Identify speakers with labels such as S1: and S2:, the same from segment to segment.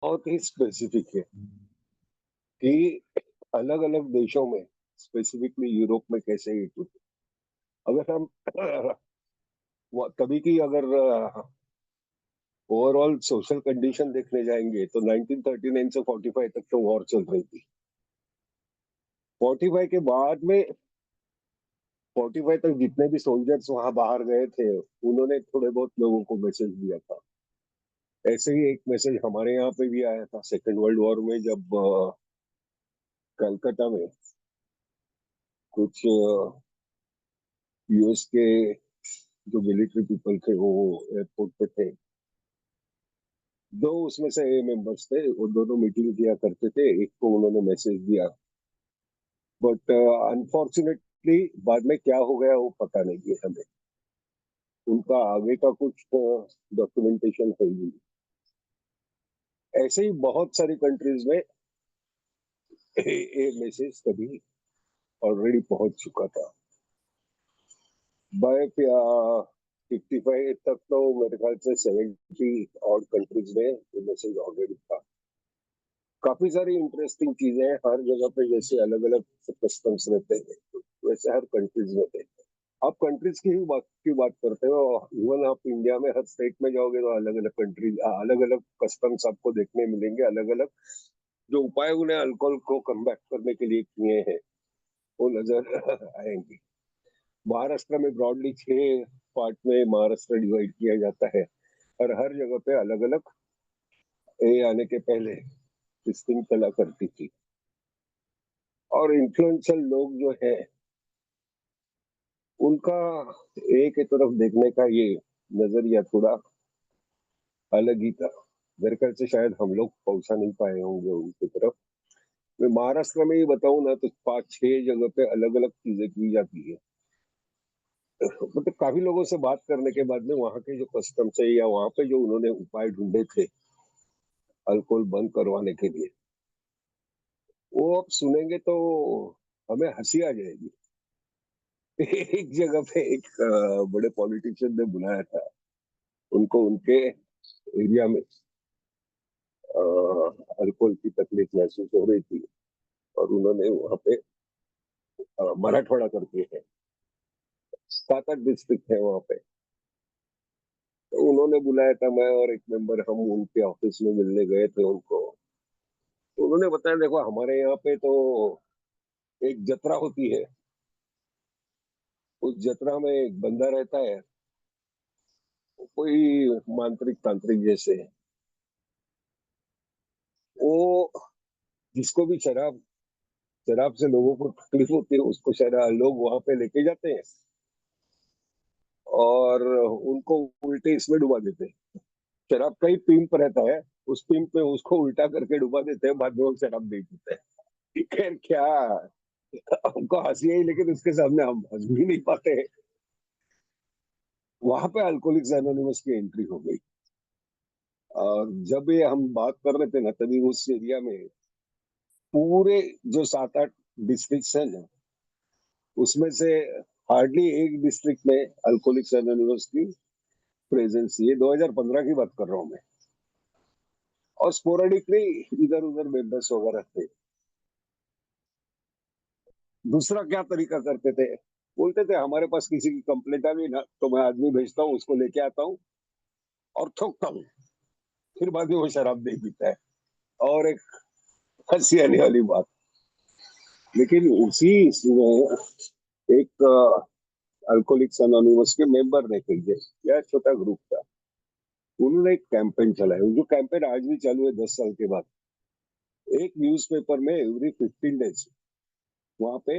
S1: बहुत ही स्पेसिफिक है कि अलग-अलग देशों में, स्पेसिफिकली यूरोप में कैसे हिट हुई। अगर हम वो तभी की अगर ओवरऑल सोशल कंडीशन देखने जाएँगे तो 1939 से 45 तक तो वॉर चल रही थी। 45 के बाद में 45 तक जितने भी सोल्जर्स वहाँ बाहर गए थे, उन्होंने थोड़े बहुत लोगों को मैसेज दिया था। ऐसे ही एक मैसेज हमारे यहाँ पे भी आया था सेकंड वर्ल्ड वॉर में जब कलकत्ता में कुछ यूएस के जो मिलिट्री पीपल थे वो एयरपोर्ट पे थे। दो उसमें से ए मेंबर्स थे, वो दोनों मीटिंग किया करते थे, एक को उन्होंने मैसेज दिया। बट अनफॉर्चुनेटली बाद में क्या हो गया वो पता नहीं है हमें। उनका आगे का कुछ डॉक्यूमेंटेशन है ही नहीं। ऐसे ही बहुत सारी कंट्रीज में ये मैसेज कभी ऑलरेडी पहुंच चुका था। बाय 55 तक तो मेरे ख्याल से 70 और कंट्रीज में ये मैसेज ऑलरेडी था। काफी सारी इंटरेस्टिंग चीजें हैं हर जगह पे, जैसे अलग अलग कस्टम्स रहते हैं वैसे हर कंट्रीज में थे। आप कंट्रीज की ही बात की बात करते हो, इवन आप इंडिया में हर स्टेट में जाओगे तो अलग अलग कंट्रीज अलग अलग कस्टम्स आपको देखने मिलेंगे। अलग अलग जो उपाय उन्हें अल्कोहल को कम बैक करने के लिए किए हैं वो नजर आएंगे। महाराष्ट्र में ब्रॉडली 6 पार्ट में महाराष्ट्र डिवाइड किया जाता है और हर जगह पे अलग अलग ए आने के पहले डिस्टिंक्ट कला करती थी। और इन्फ्लुएंशियल लोग जो है उनका एक ही तरफ देखने का ये नजरिया थोड़ा अलग ही था। मेरे ख्याल से शायद हम लोग पहुंचा नहीं पाए होंगे उनकी तरफ। मैं महाराष्ट्र में ही बताऊं ना तो 5-6 जगह पे अलग अलग चीजें की जाती है। मतलब काफी लोगों से बात करने के बाद में वहां के जो कस्टम्स है या वहां पे जो उन्होंने उपाय ढूंढे थे अल्कोहल बंद करवाने के लिए, वो अब सुनेंगे तो हमें हंसी आ जाएगी। एक जगह पे एक बड़े पॉलिटिशियन ने बुलाया था उनको, उनके एरिया में अल्कोहल की तकलीफ महसूस हो रही थी और उन्होंने वहां पे मराठवाड़ा करके है, 7-8 डिस्ट्रिक्ट है वहां पे, तो उन्होंने बुलाया था। मैं और एक मेंबर हम उनके ऑफिस में मिलने गए थे उनको। तो उन्होंने बताया देखो हमारे यहाँ पे तो एक जत्रा होती है, उस जत्रा में एक बंदा रहता है, कोई मांत्रिक तांत्रिक जैसे। वो जिसको भी शराब शराब से लोगों को तकलीफ होती है उसको शराब लोग वहां पे लेके जाते हैं और उनको उल्टे इसमें डुबा देते हैं। शराब का ही पिंप रहता है, उस पिंप में उसको उल्टा करके डुबा देते हैं, बाद में वो शराब दे देते हैं। खैर क्या, हमको हंसी आई लेकिन उसके सामने हम हंस भी नहीं पाते। वहां पे अल्कोहलिक्स एनोनिमस की एंट्री हो गई। और जब ये हम बात कर रहे थे ना तभी उस एरिया में पूरे जो 7-8 डिस्ट्रिक्ट है ना उसमें से हार्डली एक डिस्ट्रिक्ट में अल्कोहलिक्स एनोनिमस की प्रेजेंस, ये 2015 की बात कर रहा हूँ मैं। और स्पोरेडिकली इधर उधर मेंबर्स वगैरह थे। दूसरा क्या तरीका करते थे, बोलते थे हमारे पास किसी की कंप्लेंट आ गई ना तो मैं आदमी भेजता हूँ, उसको लेके आता हूँ और ठोकता हूँ, फिर बाद में वो शराब नहीं पीता है। और एक हंसी आने वाली बात, लेकिन उसी इसमें एक अल्कोहलिक्स अनोनिमस के मेंबर ने कही, यह छोटा ग्रुप था, उन्होंने एक कैंपेन चलाया। जो कैंपेन आज भी चालू है 10 साल के बाद। एक न्यूज़पेपर में एवरी 15 डेज वहां पे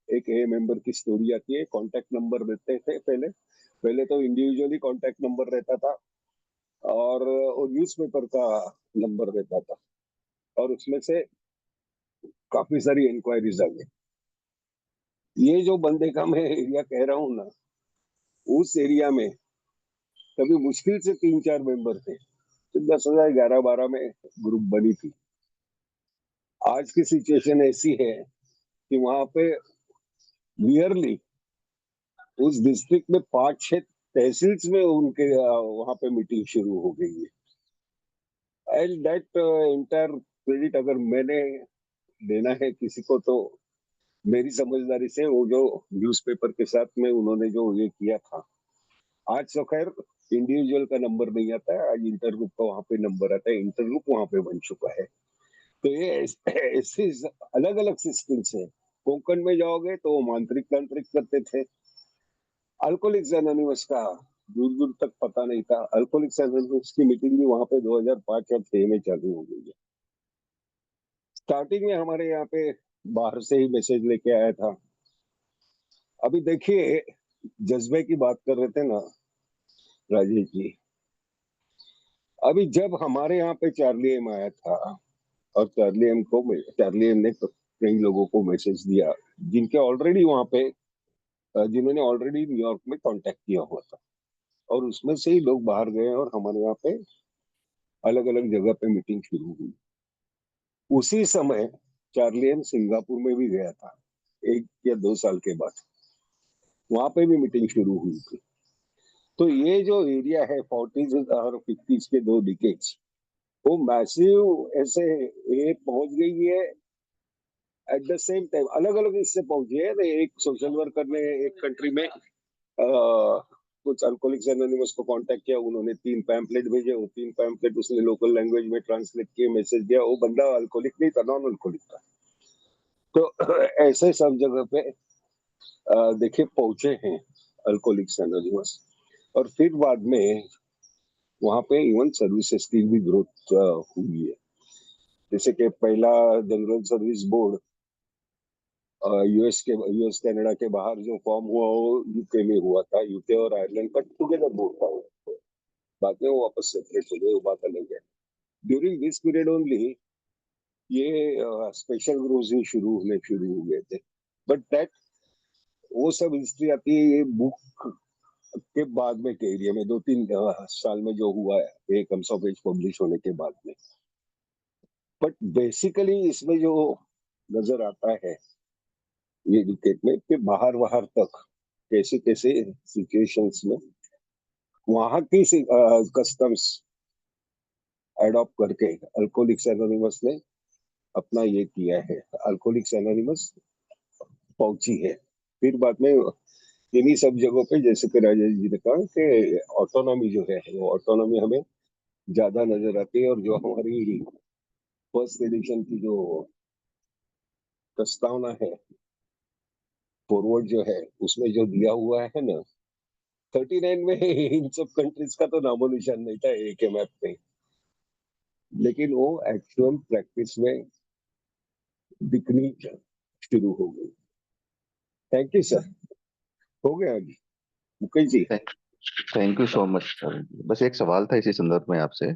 S1: एक ए मेंबर की स्टोरी आती है, कांटेक्ट नंबर देते थे पहले। पहले तो इंडिविजुअली कांटेक्ट नंबर रहता था और वो न्यूज़पेपर का नंबर रहता था और उसमें से काफी सारी इंक्वायरीज आ गई। ये जो बंदे का मैं एरिया कह रहा हूँ ना, उस एरिया में कभी मुश्किल से 3-4 मेंबर थे तो 10,000 11-12 में ग्रुप बनी थी। आज की सिचुएशन ऐसी है कि वहां पे नियरली उस डिस्ट्रिक्ट में 5-6 तहसील्स में उनके वहां पे मीटिंग शुरू हो गई है। एंड दैट एंटायर क्रेडिट अगर मैंने देना है किसी को तो मेरी समझदारी से वो जो न्यूज़पेपर के साथ में उन्होंने जो ये किया था। आज तो खैर इंडिविजुअल का नंबर नहीं आता है, आज इंटरग्रुप का वहाँ पे नंबर आता है, इंटरग्रुप वहाँ पे बन चुका है। तो ये ऐसे अलग-अलग सिस्टम्स हैं। कोंकण में जाओगे तो वो मांत्रिक-तांत्रिक करते थे। अल्कोहलिक्स एनोनिमस का दूर-दूर तक पता नहीं था। अल्कोहलिक्स एनोनिमस की मीटिंग भी वहाँ पे 2005 या 6 में चालू हो गई है। स्टार्टिंग में हमारे यहाँ पे बाहर से ही मैसेज लेके आया था। अभी देखिए, जज़्बे की बात कर रहे थे ना राजेश जी, अभी जब हमारे यहाँ पे चार्ली एम आया था और चार्ली एम ने कई लोगों को मैसेज दिया, जिनके ऑलरेडी वहाँ पे जिन्होंने ऑलरेडी न्यूयॉर्क में कॉन्टैक्ट किया हुआ था और उसमें से ही लोग बाहर गए और हमारे यहाँ पे अलग-अलग जगह पे मीटिंग शुरू हुई। उसी समय चार्ली एम सिंगापुर में भी गया था, 1 या 2 साल के बाद। वहाँ पे भी मीटिंग शुरू हुई थी। तो ये जो एरिया है 40s और 50s के 2 डिकेड्स, वो मैसिव ऐसे ये पहुँच गई है एट द सेम टाइम अलग-अलग इससे पहुँची है। एक सोशल वर्कर ने एक कंट्री में कुछ अल्कोहलिक्स एनोनिमस को कांटेक्ट किया, उन्होंने 3 पैम्फलेट भेजे, वो 3 पैम्फलेट उसने लोकल लैंग्वेज में ट्रांसलेट किए, मैसेज दिया, वो बंदा अल्कोहलिक नहीं था, नॉन अल्कोहलिक था। तो ऐसे सब जगह पे देखिए पहुंचे हैं अल्कोहलिक्स एनोनिमस और फिर बाद में वहाँ पे इवन सर्विसेज की भी ग्रोथ हुई है। जैसे कि पहला general service board US Canada के बाहर जो फॉर्म हुआ वो यूके में हुआ था, यूके और आयरलैंड का टुगेदर बोर्ड था वो। बाद में वो वापस सेपरेट हो गए, वो बात अलग है। ड्यूरिंग दिस पीरियड ओनली ये स्पेशल ग्रुप्स ही शुरू हो गए थे। बट दैट वो सब हिस्ट्री आती है ये बुक के बाद में के एरिया में 2-3 साल में जो हुआ है एक कम्स ऑफ एज पब्लिश होने के बाद में। बट बेसिकली इसमें जो नजर आता है ये डिकेट में कि बाहर तक कैसे-कैसे सिचुएशंस में वहाँ की कस्टम्स एडॉप्ट करके अल्कोहलिक्स एनोनिमस ने अपना ये किया है। अल्कोहलिक्स एनोनिमस पहुंची है। फिर बाद में इन्हीं सब जगहों पे जैसे कि राजेश जी ने कहा कि ऑटोनॉमी जो है वो ऑटोनॉमी हमें ज्यादा नजर आती है और जो हमारी फर्स्ट एडिशन की जो प्रस्तावना है फॉरवर्ड जो है उसमें जो दिया हुआ है ना 39 में इन सब कंट्रीज का तो नामो निशान नहीं था एक मैप पे, लेकिन वो एक्चुअल प्रैक्टिस में दिखनी शुरू हो गई। Thank you sir. हो गया ji Mukesh ji.
S2: Thank thank you so much sir. बस एक सवाल था इसी संदर्भ में आपसे।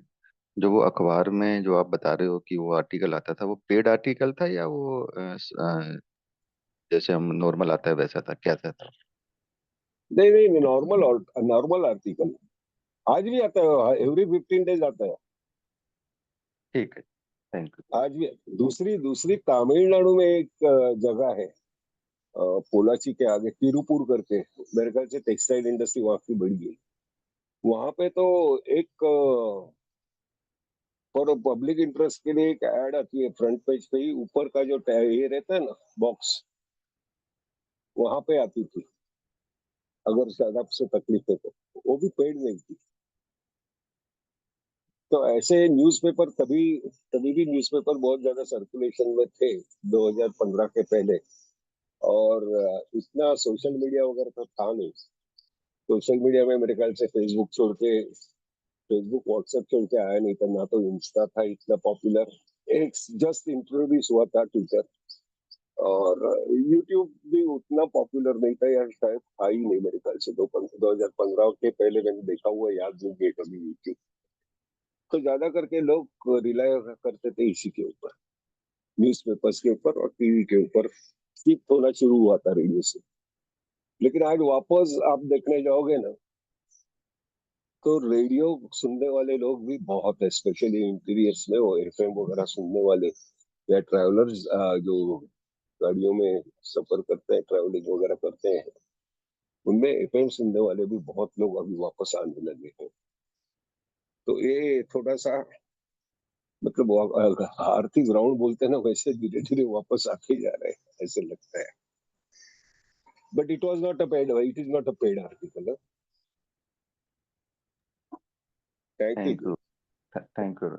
S2: जो वो अखबार में जो आप बता रहे हो कि वो आर्टिकल आता था, वो पेड आर्टिकल था या वो जैसे हम नॉर्मल आता है वैसा था, क्या था?
S1: नहीं नहीं नॉर्मल नॉर्मल आर्टिकल आज भी आता है, एवरी 15 डेज आता है।
S2: ठीक है, थैंक यू।
S1: आज भी दूसरी दूसरी तमिलनाडु में एक जगह है पोलाची के आगे तिरुपुर करके, मेरे ख्याल से टेक्सटाइल इंडस्ट्री वहां की बड़ी है। वहां पे तो एक फॉर पब्लिक इंटरेस्ट के लिए एक एड आती है फ्रंट पेज पे ही, ऊपर का जो ये रहता है ना बॉक्स वहां पे आती थी, अगर शायद आपसे तकलीफ है तो। वो भी पेड नहीं थी। तो ऐसे न्यूज़पेपर तभी तभी भी न्यूज़पेपर बहुत ज्यादा सर्कुलेशन में थे 2015 के पहले। और इतना सोशल मीडिया वगैरह तो था नहीं। सोशल मीडिया में मेरे ख्याल से फेसबुक व्हाट्सएप छोड़ के आया नहीं था, ना तो इंस्टा था इतना पॉपुलर। एक जस्ट इंट्रोड्यूस हुआ था ट्विटर। और यूट्यूब भी उतना पॉपुलर नहीं था, या शायद था ही नहीं मेरे ख्याल से 2015 के पहले मैंने देखा हुआ याद नहीं है कभी यूट्यूब। तो ज्यादा करके लोग रिलाय करते थे इसी के ऊपर, न्यूज़पेपर्स के ऊपर और टीवी के ऊपर। स्किप होना शुरू हुआ था रेडियो से। लेकिन आज वापस आप देखने जाओगे ना तो रेडियो सुनने वाले लोग भी बहुत है, स्पेशली इंटीरियर्स में वो एफएम वगैरह सुनने वाले या ट्रैवलर्स जो गाड़ियों में सफर करते हैं, ट्रैवलिंग वगैरह करते हैं, उनमें एफएम सुनने वाले भी बहुत लोग अभी वापस आने लगे हैं। तो ये थोड़ा सा मतलब वो आर्थिक राउंड बोलते हैं ना, वैसे धीरे धीरे वापस आते जा रहे हैं ऐसे लगता है। But it was not a paid, it is not a paid article. Thank
S2: thank
S1: you.
S2: You. Thank you.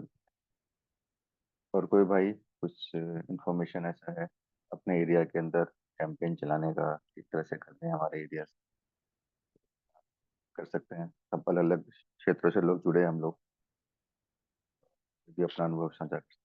S2: और कोई भाई कुछ इंफॉर्मेशन ऐसा है अपने एरिया के अंदर कैंपेन चलाने का, किस तरह से करते हैं हमारे एरिया से कर सकते हैं? सब अलग अलग क्षेत्रों से लोग जुड़े हैं हम लोग, भी अपना अनुभव साझा कर सकते हैं।